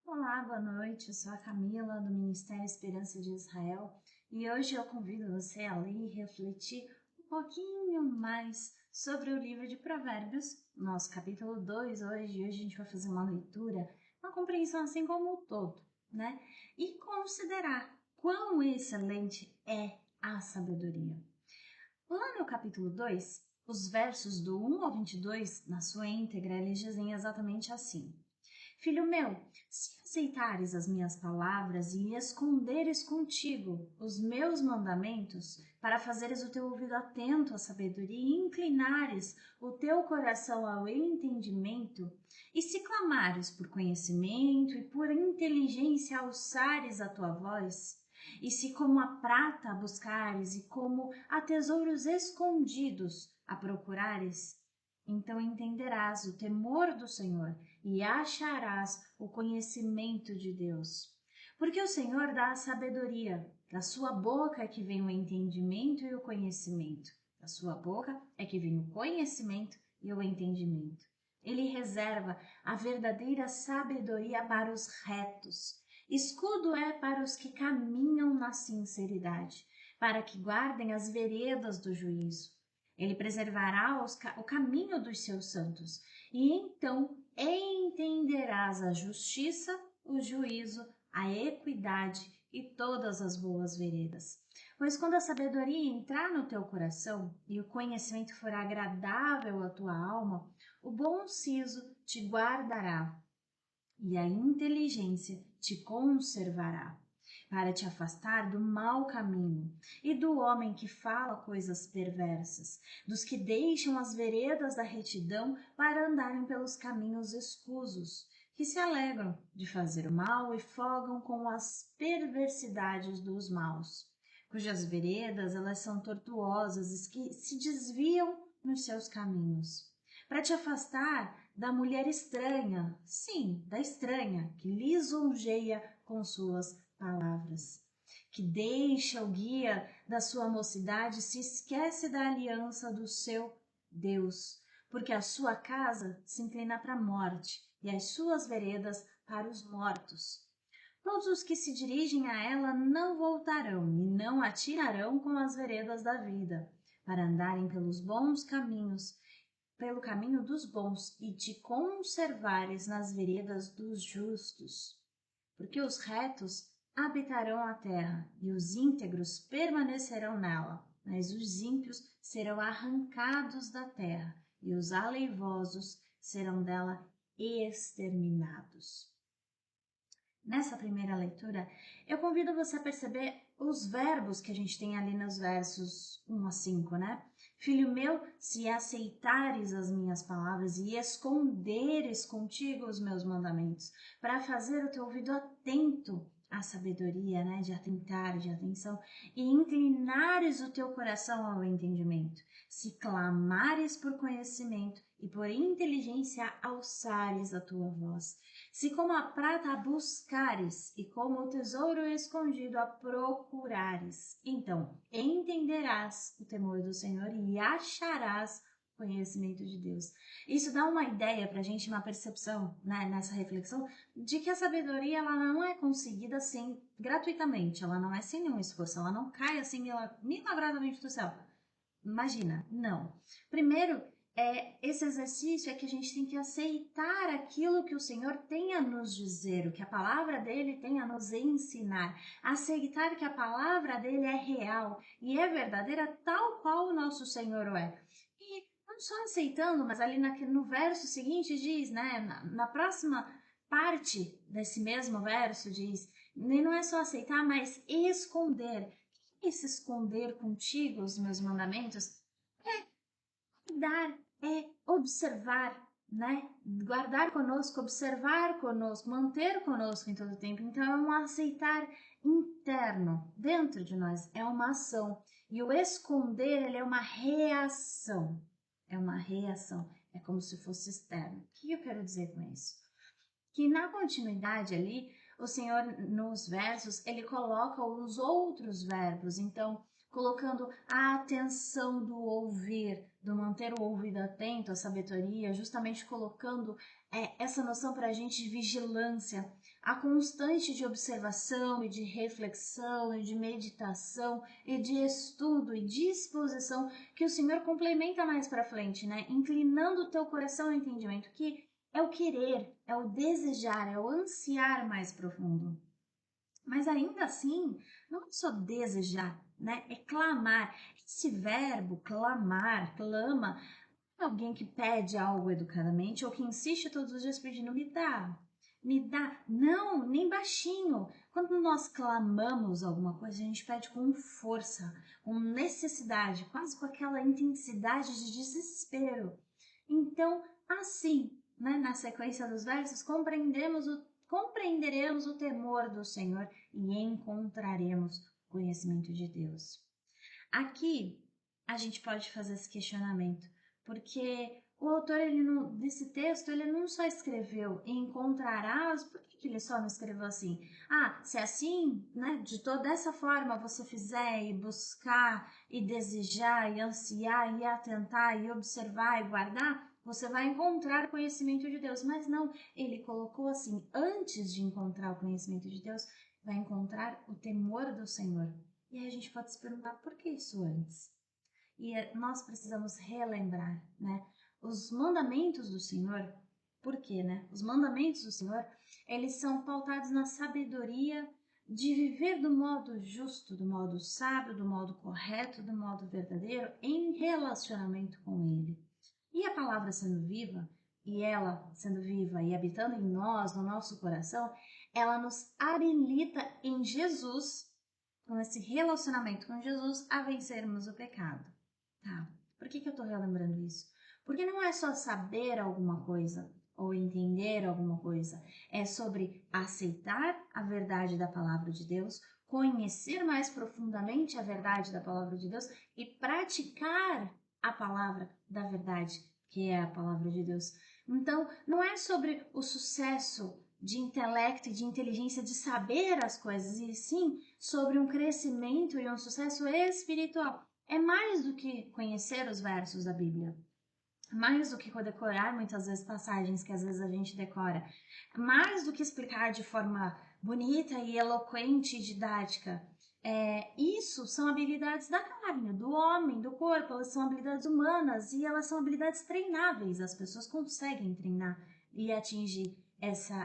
Olá, boa noite. Eu sou a Camila do Ministério Esperança de Israel e hoje eu convido você a ler e refletir um pouquinho mais sobre o livro de Provérbios, nosso capítulo 2 hoje. Hoje a gente vai fazer uma leitura, uma compreensão assim como um todo, né? E considerar quão excelente é a sabedoria. Lá no capítulo 2, os versos do 1 ao 22, na sua íntegra, eles dizem exatamente assim: Filho meu, se aceitares as minhas palavras e esconderes contigo os meus mandamentos, para fazeres o teu ouvido atento à sabedoria e inclinares o teu coração ao entendimento, e se clamares por conhecimento e por inteligência alçares a tua voz, e se como a prata a buscares e como a tesouros escondidos a procurares, então entenderás o temor do Senhor e acharás o conhecimento de Deus. Porque o Senhor dá a sabedoria, da sua boca é que vem o entendimento e o conhecimento. Da sua boca é que vem o conhecimento e o entendimento. Ele reserva a verdadeira sabedoria para os retos. Escudo é para os que caminham na sinceridade, para que guardem as veredas do juízo. Ele preservará o caminho dos seus santos, e então entenderás a justiça, o juízo, a equidade e todas as boas veredas. Pois quando a sabedoria entrar no teu coração e o conhecimento for agradável à tua alma, o bom siso te guardará e a inteligência te conservará, para te afastar do mau caminho e do homem que fala coisas perversas, dos que deixam as veredas da retidão para andarem pelos caminhos escusos, que se alegram de fazer o mal e folgam com as perversidades dos maus, cujas veredas elas são tortuosas e que se desviam nos seus caminhos. Para te afastar da mulher estranha, sim, da estranha, que lisonjeia com suas palavras, que deixa o guia da sua mocidade e se esquece da aliança do seu Deus, porque a sua casa se inclina para a morte e as suas veredas para os mortos. Todos os que se dirigem a ela não voltarão e não atirarão com as veredas da vida, para andarem pelos bons caminhos, pelo caminho dos bons e te conservares nas veredas dos justos. Porque os retos habitarão a terra e os íntegros permanecerão nela, mas os ímpios serão arrancados da terra e os aleivosos serão dela exterminados. Nessa primeira leitura, eu convido você a perceber os verbos que a gente tem ali nos versos 1 a 5, né? Filho meu, se aceitares as minhas palavras e esconderes contigo os meus mandamentos, para fazer o teu ouvido atento à sabedoria, né? De atentar, de atenção, e inclinares o teu coração ao entendimento, se clamares por conhecimento e por inteligência alçares a tua voz, se como a prata a buscares e como o tesouro escondido a procurares, então entenderás o temor do Senhor e acharás o conhecimento de Deus. Isso dá uma ideia para a gente, uma percepção, né, nessa reflexão, de que a sabedoria ela não é conseguida assim gratuitamente, ela não é sem nenhum esforço, ela não cai assim milagrosamente do céu. Imagina, não. Primeiro, esse exercício é que a gente tem que aceitar aquilo que o Senhor tem a nos dizer, o que a palavra dele tem a nos ensinar. Aceitar que a palavra dele é real e é verdadeira tal qual o nosso Senhor o é. E não só aceitando, mas ali no verso seguinte diz, né, na próxima parte desse mesmo verso diz, e não é só aceitar, mas esconder. Se esconder contigo os meus mandamentos é dar, é observar, né? Guardar conosco, observar conosco, manter conosco em todo o tempo. Então é um aceitar interno, dentro de nós, é uma ação. E o esconder, ele é uma reação. É uma reação, é como se fosse externo. O que eu quero dizer com isso? Que na continuidade ali, o Senhor nos versos, ele coloca os outros verbos, então colocando a atenção do ouvir, do manter o ouvido atento à sabedoria, justamente colocando essa noção para a gente de vigilância, a constante de observação e de reflexão e de meditação e de estudo e disposição que o Senhor complementa mais para frente, né? Inclinando o teu coração ao entendimento, que é o querer, é o desejar, é o ansiar mais profundo. Mas ainda assim, não é só desejar, né? É clamar. Esse verbo, clamar, clama, alguém que pede algo educadamente ou que insiste todos os dias pedindo me dá, me dá. Não, nem baixinho. Quando nós clamamos alguma coisa, a gente pede com força, com necessidade, quase com aquela intensidade de desespero. Então, assim, né, na sequência dos versos, compreenderemos o temor do Senhor e encontraremos o conhecimento de Deus. Aqui, a gente pode fazer esse questionamento, porque o autor desse texto, ele não só escreveu encontrarás, por que ele só não escreveu assim? Se assim, né, de toda essa forma você fizer e buscar e desejar e ansiar e atentar e observar e guardar, você vai encontrar o conhecimento de Deus. Mas não, ele colocou assim, antes de encontrar o conhecimento de Deus, vai encontrar o temor do Senhor. E aí a gente pode se perguntar, por que isso antes? E nós precisamos relembrar, né? Os mandamentos do Senhor, por quê, né? Os mandamentos do Senhor, eles são pautados na sabedoria de viver do modo justo, do modo sábio, do modo correto, do modo verdadeiro, em relacionamento com Ele. E a palavra sendo viva, e ela sendo viva e habitando em nós, no nosso coração, ela nos habilita em Jesus, com esse relacionamento com Jesus, a vencermos o pecado. Tá, por que eu tô relembrando isso? Porque não é só saber alguma coisa ou entender alguma coisa, é sobre aceitar a verdade da palavra de Deus, conhecer mais profundamente a verdade da palavra de Deus e praticar a palavra da verdade, que é a palavra de Deus. Então, não é sobre o sucesso de intelecto e de inteligência de saber as coisas, e sim sobre um crescimento e um sucesso espiritual. É mais do que conhecer os versos da Bíblia, mais do que decorar muitas vezes passagens que às vezes a gente decora, mais do que explicar de forma bonita e eloquente e didática. Isso são habilidades da carne, do homem, do corpo, elas são habilidades humanas e elas são habilidades treináveis, as pessoas conseguem treinar e atingir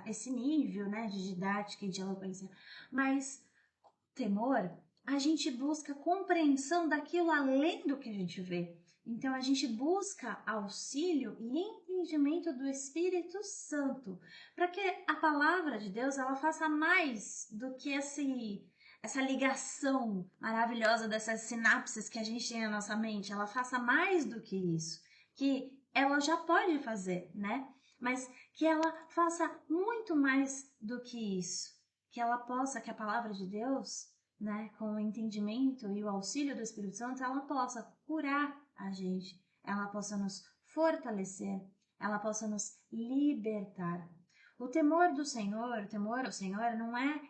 esse nível, né, de didática e de eloquência. Mas temor, a gente busca compreensão daquilo além do que a gente vê. Então a gente busca auxílio e entendimento do Espírito Santo, para que a palavra de Deus ela faça mais do que essa ligação maravilhosa dessas sinapses que a gente tem na nossa mente, ela faça mais do que isso, que ela já pode fazer, né? Mas que ela faça muito mais do que isso, que a palavra de Deus, né, com o entendimento e o auxílio do Espírito Santo, ela possa curar a gente, ela possa nos fortalecer, ela possa nos libertar. O temor ao Senhor não é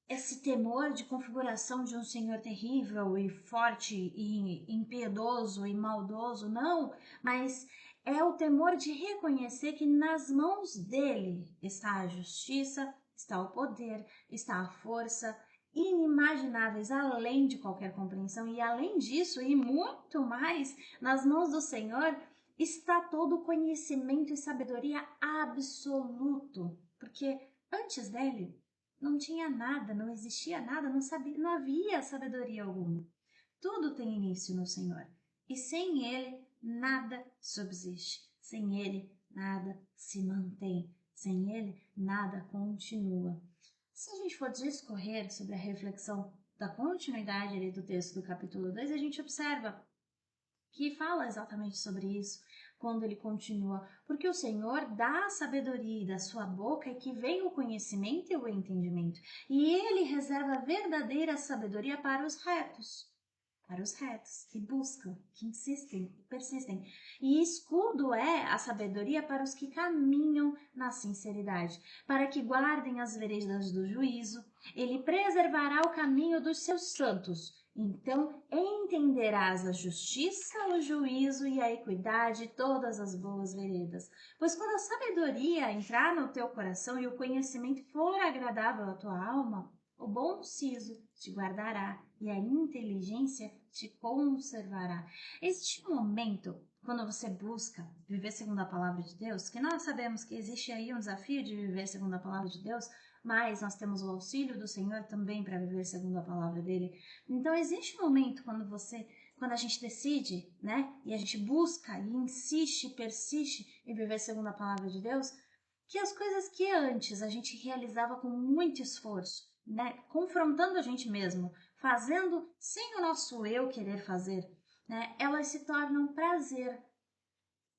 esse temor de configuração de um Senhor terrível e forte e impiedoso e maldoso, não, mas é o temor de reconhecer que nas mãos dele está a justiça, está o poder, está a força, inimagináveis além de qualquer compreensão, e além disso e muito mais, nas mãos do Senhor está todo o conhecimento e sabedoria absoluto, porque antes dele não tinha nada, não existia nada, não havia sabedoria alguma. Tudo tem início no Senhor, e sem ele nada subsiste, sem ele nada se mantém, sem ele nada continua. Se a gente for discorrer sobre a reflexão da continuidade ali do texto do capítulo 2, a gente observa que fala exatamente sobre isso quando ele continua, porque o Senhor dá a sabedoria da sua boca e que vem o conhecimento e o entendimento, e ele reserva a verdadeira sabedoria para os retos, que buscam, que insistem, que persistem. E escudo é a sabedoria para os que caminham na sinceridade, para que guardem as veredas do juízo. Ele preservará o caminho dos seus santos Então entenderás a justiça, o juízo e a equidade, todas as boas veredas. Pois quando a sabedoria entrar no teu coração e o conhecimento for agradável à tua alma, o bom siso te guardará e a inteligência te conservará. Existe um momento quando você busca viver segundo a palavra de Deus, que nós sabemos que existe aí um desafio de viver segundo a palavra de Deus, mas nós temos o auxílio do Senhor também para viver segundo a palavra dele. Então existe um momento quando a gente decide, né, e a gente busca e insiste, persiste em viver segundo a palavra de Deus, que as coisas que antes a gente realizava com muito esforço, né, confrontando a gente mesmo, fazendo sem o nosso eu querer fazer, né, elas se tornam prazer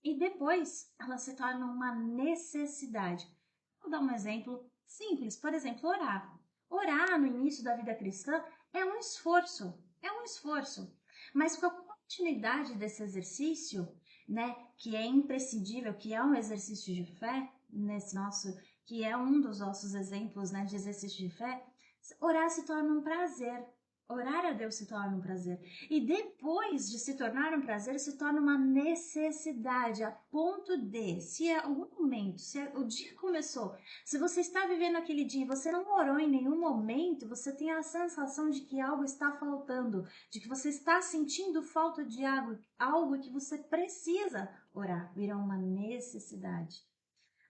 e depois elas se tornam uma necessidade. Vou dar um exemplo simples, por exemplo, orar. Orar no início da vida cristã é um esforço, mas com a continuidade desse exercício, né, que é imprescindível, que é um exercício de fé, que é um dos nossos exemplos, né, de exercício de fé, orar se torna um prazer. Orar a Deus se torna um prazer. E depois de se tornar um prazer, se torna uma necessidade, a ponto de, se é algum momento, o dia começou, se você está vivendo aquele dia e você não orou em nenhum momento, você tem a sensação de que algo está faltando, de que você está sentindo falta de algo que você precisa orar, vira uma necessidade.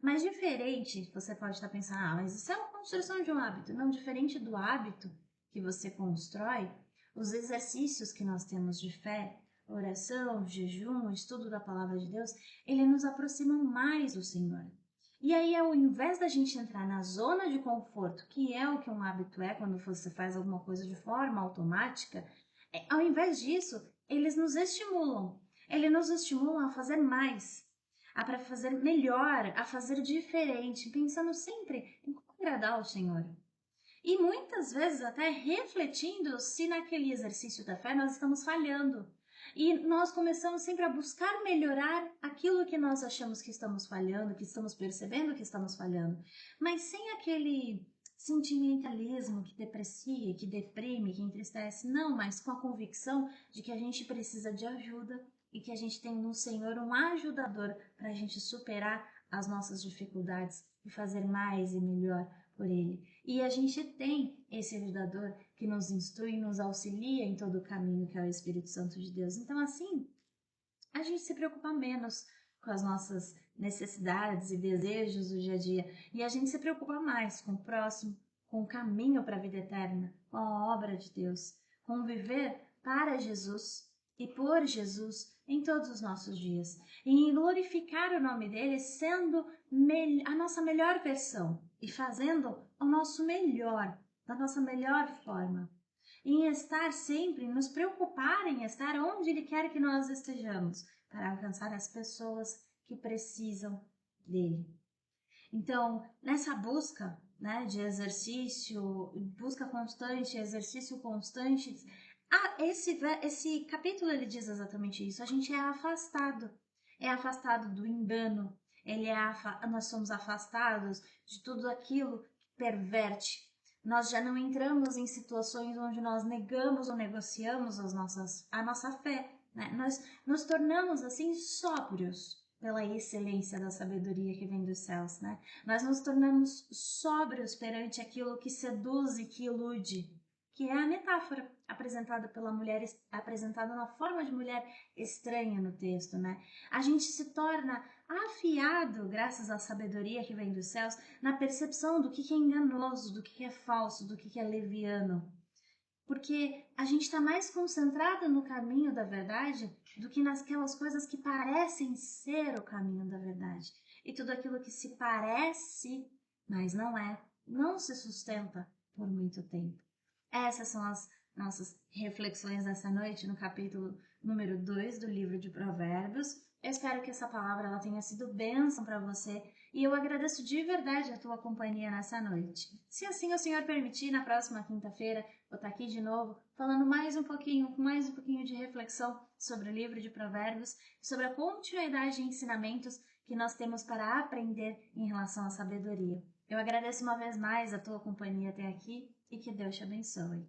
Mas diferente, você pode estar pensando, mas isso é uma construção de um hábito. Não, diferente do hábito que você constrói, os exercícios que nós temos de fé, oração, jejum, estudo da palavra de Deus, ele nos aproximam mais do Senhor. E aí, ao invés da gente entrar na zona de conforto, que é o que um hábito é quando você faz alguma coisa de forma automática, ao invés disso, eles nos estimulam. Eles nos estimulam a fazer mais, para fazer melhor, a fazer diferente, pensando sempre em como agradar ao Senhor. E muitas vezes até refletindo se naquele exercício da fé nós estamos falhando. E nós começamos sempre a buscar melhorar aquilo que nós achamos que estamos falhando, que estamos percebendo que estamos falhando, mas sem aquele sentimentalismo que deprecia, que deprime, que entristece, não, mas com a convicção de que a gente precisa de ajuda e que a gente tem no Senhor um ajudador para a gente superar as nossas dificuldades e fazer mais e melhor por Ele. E a gente tem esse ajudador que nos instrui e nos auxilia em todo o caminho, que é o Espírito Santo de Deus. Então, assim, a gente se preocupa menos com as nossas necessidades e desejos do dia a dia. E a gente se preocupa mais com o próximo, com o caminho para a vida eterna, com a obra de Deus, com viver para Jesus e por Jesus em todos os nossos dias. E em glorificar o nome dele sendo a nossa melhor versão e fazendo o nosso melhor, da nossa melhor forma. Em estar sempre, nos preocupar em estar onde Ele quer que nós estejamos, para alcançar as pessoas que precisam dele. Então, nessa busca, né, de exercício, busca constante, exercício constante, esse capítulo ele diz exatamente isso. A gente é afastado do engano, nós somos afastados de tudo aquilo que perverte. Nós já não entramos em situações onde nós negamos ou negociamos a nossa fé. Né? Nós nos tornamos assim sóbrios pela excelência da sabedoria que vem dos céus. Né? Nós nos tornamos sóbrios perante aquilo que seduz e que ilude, que é a metáfora apresentada pela mulher, apresentada na forma de mulher estranha no texto, né? A gente se torna afiado, graças à sabedoria que vem dos céus, na percepção do que é enganoso, do que é falso, do que é leviano. Porque a gente está mais concentrado no caminho da verdade do que naquelas coisas que parecem ser o caminho da verdade. E tudo aquilo que se parece, mas não é, não se sustenta por muito tempo. Essas são as nossas reflexões dessa noite no capítulo número 2 do livro de Provérbios. Eu espero que essa palavra ela tenha sido bênção para você e eu agradeço de verdade a tua companhia nessa noite. Se assim o Senhor permitir, na próxima quinta-feira vou estar aqui de novo falando mais um pouquinho de reflexão sobre o livro de Provérbios, sobre a continuidade de ensinamentos que nós temos para aprender em relação à sabedoria. Eu agradeço uma vez mais a tua companhia até aqui e que Deus te abençoe.